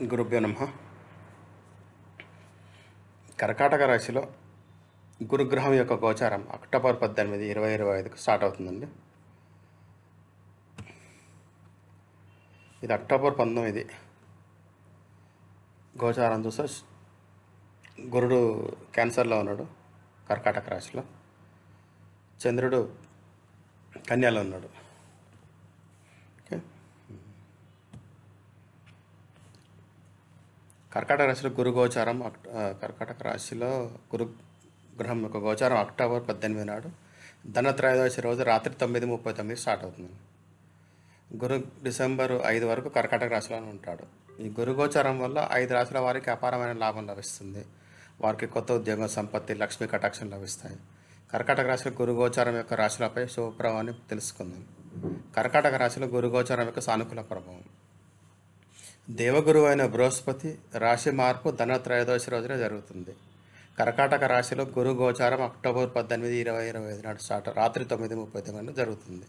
గురుభ్యో నమః. కర్కాటక రాశిలో గురుగ్రహం యొక్క గోచారం అక్టోబర్ 18, 2025కు స్టార్ట్ అవుతుందండి. ఇది అక్టోబర్ 19 గోచారం చూస్తే గురుడు క్యాన్సర్లో ఉన్నాడు, కర్కాటక రాశిలో. చంద్రుడు కన్యలో ఉన్నాడు. ఓకే, కర్కాటక రాశిలో గురు గోచారం కర్కాటక రాశిలో గురు గ్రహం యొక్క గోచారం అక్టోబర్ 18 నాడు ధనత్రయోదశి రోజు రాత్రి 9:39 స్టార్ట్ అవుతుంది. గురు డిసెంబర్ 5 వరకు కర్కాటక రాశిలోనే ఉంటాడు. ఈ గురు గోచారం వల్ల 5 రాశుల వారికి అపారమైన లాభం లభిస్తుంది. వారికి కొత్త ఉద్యోగం, సంపత్తి, లక్ష్మీ కటాక్షం లభిస్తాయి. కర్కాటక రాశిలో గురు గోచారం యొక్క రాశులపై శుభప్రభావాన్ని తెలుసుకుందాం. కర్కాటక రాశిలో గురు గోచారం యొక్క సానుకూల ప్రభావం. దేవగురువు అయిన బృహస్పతి రాశి మార్పు ధనత్రయోదశి రోజున జరుగుతుంది. కర్కాటక రాశిలో గురు గోచారం అక్టోబర్ 18, 2025 నాడు స్టార్ట్ రాత్రి 9:39 జరుగుతుంది.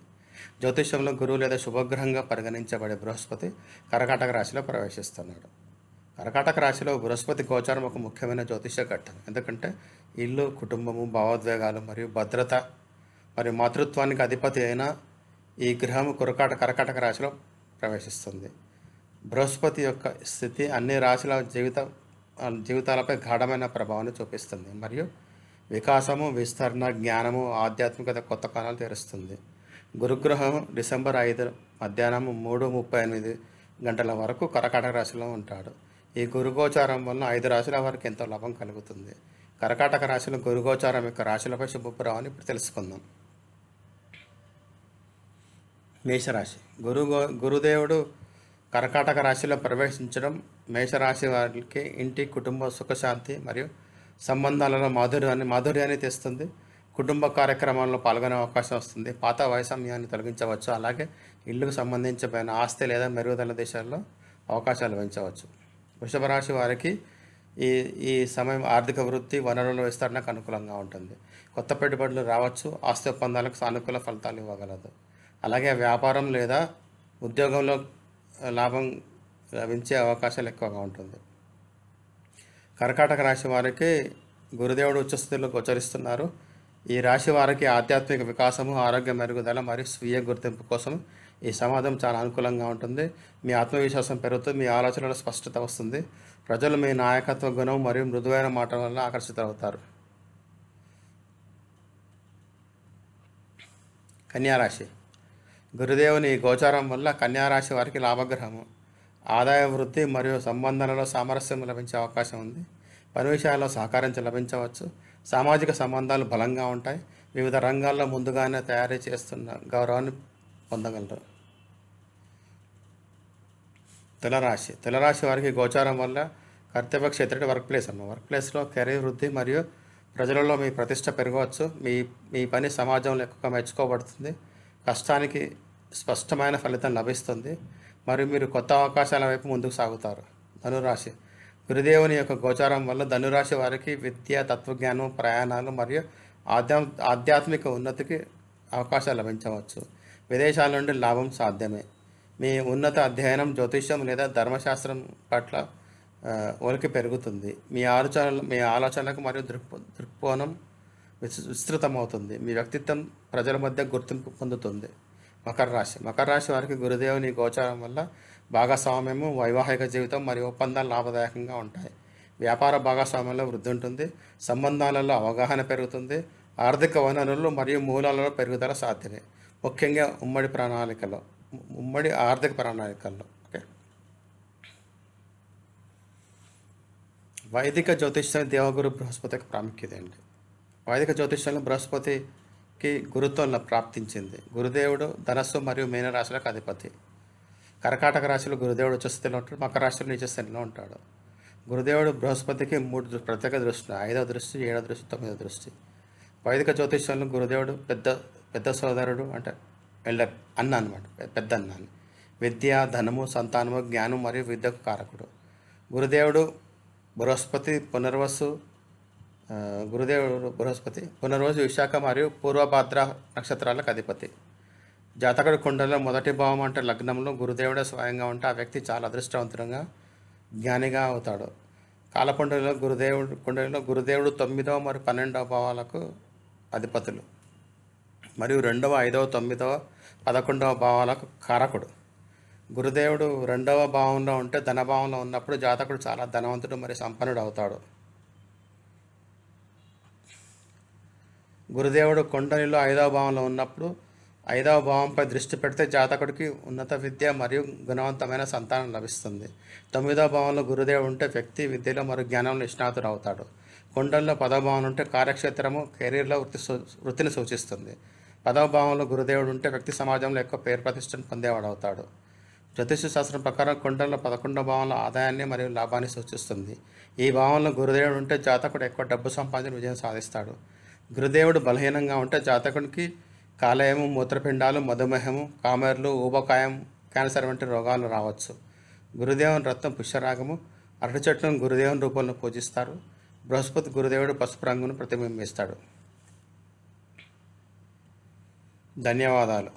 జ్యోతిష్యంలో గురువు లేదా శుభగ్రహంగా పరిగణించబడే బృహస్పతి కర్కాటక రాశిలో ప్రవేశిస్తున్నాడు. కర్కాటక రాశిలో బృహస్పతి గోచారం ఒక ముఖ్యమైన జ్యోతిష్య ఘట్టం. ఎందుకంటే ఇల్లు, కుటుంబము, భావోద్వేగాలు మరియు భద్రత మరియు మాతృత్వానికి అధిపతి అయిన ఈ గ్రహం కర్కాటక రాశిలో ప్రవేశిస్తుంది. బృహస్పతి యొక్క స్థితి అన్ని రాశుల జీవితాలపై గాఢమైన ప్రభావాన్ని చూపిస్తుంది మరియు వికాసము, విస్తరణ, జ్ఞానము, ఆధ్యాత్మికత కొత్త కాలాలు తెరుస్తుంది. గురుగ్రహం డిసెంబర్ 5 మధ్యాహ్నం 3:38 గంటల వరకు కర్కాటక రాశిలో ఉంటాడు. ఈ గురుగోచారం వలన 5 రాశుల వారికి ఎంతో లాభం కలుగుతుంది. కర్కాటక రాశిలో గురుగోచారం యొక్క రాశులపై శుభప్రభావాన్ని ఇప్పుడు తెలుసుకుందాం. మేషరాశి. గురుదేవుడు కర్కాటక రాశిలో ప్రవేశించడం మేషరాశి వారికి ఇంటి, కుటుంబ సుఖశాంతి మరియు సంబంధాలలో మాధుర్యాన్ని తెస్తుంది. కుటుంబ కార్యక్రమాల్లో పాల్గొనే అవకాశం వస్తుంది. పాత వైషమ్యాన్ని తొలగించవచ్చు. అలాగే ఇల్లుకు సంబంధించిన ఆస్తి లేదా మెరుగుదల దిశల్లో అవకాశాలు పెంచవచ్చు. వృషభ రాశి వారికి ఈ సమయం ఆర్థిక వృద్ధి, వనరుల విస్తరణకు అనుకూలంగా ఉంటుంది. కొత్త పెట్టుబడులు రావచ్చు. ఆస్తి ఒప్పందాలకు సానుకూల ఫలితాలు ఇవ్వగలదు. అలాగే వ్యాపారం లేదా ఉద్యోగంలో లాభం లభించే అవకాశాలు ఎక్కువగా ఉంటుంది. కర్కాటక రాశి వారికి గురుదేవుడు ఉచ్చస్థితిలో గోచరిస్తున్నారు. ఈ రాశి వారికి ఆధ్యాత్మిక వికాసము, ఆరోగ్య మెరుగుదల మరియు స్వీయ గుర్తింపు కోసం ఈ సమాజం చాలా అనుకూలంగా ఉంటుంది. మీ ఆత్మవిశ్వాసం పెరుగుతుంది. మీ ఆలోచనలో స్పష్టత వస్తుంది. ప్రజలు మీ నాయకత్వ గుణం మరియు మృదువైన మాటల వల్ల ఆకర్షితులవుతారు. కన్యారాశి. గురుదేవుని గోచారం వల్ల కన్యారాశి వారికి లాభగ్రహము. ఆదాయ వృద్ధి మరియు సంబంధాలలో సామరస్యం లభించే అవకాశం ఉంది. పని విషయాల్లో సహకారం లభించవచ్చు. సామాజిక సంబంధాలు బలంగా ఉంటాయి. వివిధ రంగాల్లో ముందుగానే తయారీ చేస్తున్న గౌరవాన్ని పొందగలరు. తులరాశి వారికి గోచారం వల్ల కర్తవ్య క్షేత్రం వర్క్ ప్లేస్లో కెరీర్ వృద్ధి మరియు ప్రజలలో మీ ప్రతిష్ట పెరగవచ్చు. మీ పని సమాజంలో ఎక్కువగా మెచ్చుకోబడుతుంది. కష్టానికి స్పష్టమైన ఫలితం లభిస్తుంది మరియు మీరు కొత్త అవకాశాల వైపు ముందుకు సాగుతారు. ధనురాశి. గురుదేవుని యొక్క గోచారం వల్ల ధనురాశి వారికి విద్య, తత్వజ్ఞానం, ప్రయాణాలు మరియు ఆధ్యాత్మిక ఉన్నతికి అవకాశాలు లభించవచ్చు. విదేశాల నుండి లాభం సాధ్యమే. మీ ఉన్నత అధ్యయనం, జ్యోతిష్యం లేదా ధర్మశాస్త్రం పట్ల ఒలికి పెరుగుతుంది. మీ ఆలోచనలకు మరియు దృక్కోణం విస్తృతమవుతుంది. మీ వ్యక్తిత్వం ప్రజల మధ్య గుర్తింపు పొందుతుంది. మకర రాశి వారికి గురుదేవుని గోచారం వల్ల భాగస్వామ్యము, వైవాహిక జీవితం మరియు ఒప్పందాలు లాభదాయకంగా ఉంటాయి. వ్యాపార భాగస్వామ్యంలో వృద్ధి ఉంటుంది. సంబంధాలలో అవగాహన పెరుగుతుంది. ఆర్థిక వనరులు మరియు మూలాలలో పెరుగుదల సాధ్యమే, ముఖ్యంగా ఉమ్మడి ఆర్థిక ప్రణాళికల్లో. ఓకే, వైదిక జ్యోతిష్యం దేవగురు బృహస్పతికి ప్రాముఖ్యత ఏంటి? వైదిక జ్యోతిష్యంలో బృహస్పతికి గురుత్వం ప్రాప్తించింది. గురుదేవుడు ధనస్సు మరియు మీనరాశులకు అధిపతి. కర్కాటక రాశిలో గురుదేవుడు ఉచ్చస్థితిలో ఉంటాడు. మకర రాశిలో నీచస్థితిలో ఉంటాడు. గురుదేవుడు బృహస్పతికి 3 ప్రత్యేక దృష్టి: 5వ దృష్టి, 7వ దృష్టి, 9వ దృష్టి. వైదిక జ్యోతిష్యంలో గురుదేవుడు పెద్ద సోదరుడు, అంటే ఎల్డర్ అన్న అనమాట, పెద్ద అన్న అని. విద్య, ధనము, సంతానము, జ్ఞానం మరియు విద్యకు కారకుడు. గురుదేవుడు బృహస్పతి పునర్వసు, విశాఖ మరియు పూర్వభాద్ర నక్షత్రాలకు అధిపతి. జాతకుడి కుండలో మొదటి భావం అంటే లగ్నంలో గురుదేవుడే స్వయంగా ఉంటే ఆ వ్యక్తి చాలా అదృష్టవంతంగా జ్ఞానిగా అవుతాడు. కాలకుండలిలో గురుదేవుడు 9వ మరియు 12వ భావాలకు అధిపతులు మరియు 2వ, 5వ, 9వ, 11వ భావాలకు కారకుడు. గురుదేవుడు 2వ భావంలో ఉంటే ధనభావంలో ఉన్నప్పుడు జాతకుడు చాలా ధనవంతుడు మరియు సంపన్నుడు అవుతాడు. గురుదేవుడు కుండలిలో 5వ భావంలో ఉన్నప్పుడు 5వ భావంపై దృష్టి పెడితే జాతకుడికి ఉన్నత విద్య మరియు గుణవంతమైన సంతానం లభిస్తుంది. 9వ భావంలో గురుదేవుడు ఉంటే వ్యక్తి విద్యలో మరియు జ్ఞానంలో నిష్ణాతుడు అవుతాడు. కుండలిలో 10వ భావం ఉంటే కార్యక్షేత్రము కెరీర్లో వృత్తిని సూచిస్తుంది. 10వ భావంలో గురుదేవుడు ఉంటే వ్యక్తి సమాజంలో ఎక్కువ పేరు ప్రతిష్టను పొందేవాడు అవుతాడు. జ్యోతిష శాస్త్రం ప్రకారం కుండలిలో 11వ భావంలో ఆదాయాన్ని మరియు లాభాన్ని సూచిస్తుంది. ఈ భావంలో గురుదేవుడు ఉంటే జాతకుడు ఎక్కువ డబ్బు సంపాదించి విజయం సాధిస్తాడు. గురుదేవుడు బలహీనంగా ఉంటే జాతకుడికి కాలేయము, మూత్రపిండాలు, మధుమేహము, కామెర్లు, ఊబకాయం, క్యాన్సర్ వంటి రోగాలు రావచ్చు. గురుదేవుని రత్నం పుష్యరాగము, అరటి చెట్లను గురుదేవుని రూపంలో పూజిస్తారు. బృహస్పతి గురుదేవుడు పసుపు రంగును ప్రతిబింబిస్తాడు. ధన్యవాదాలు.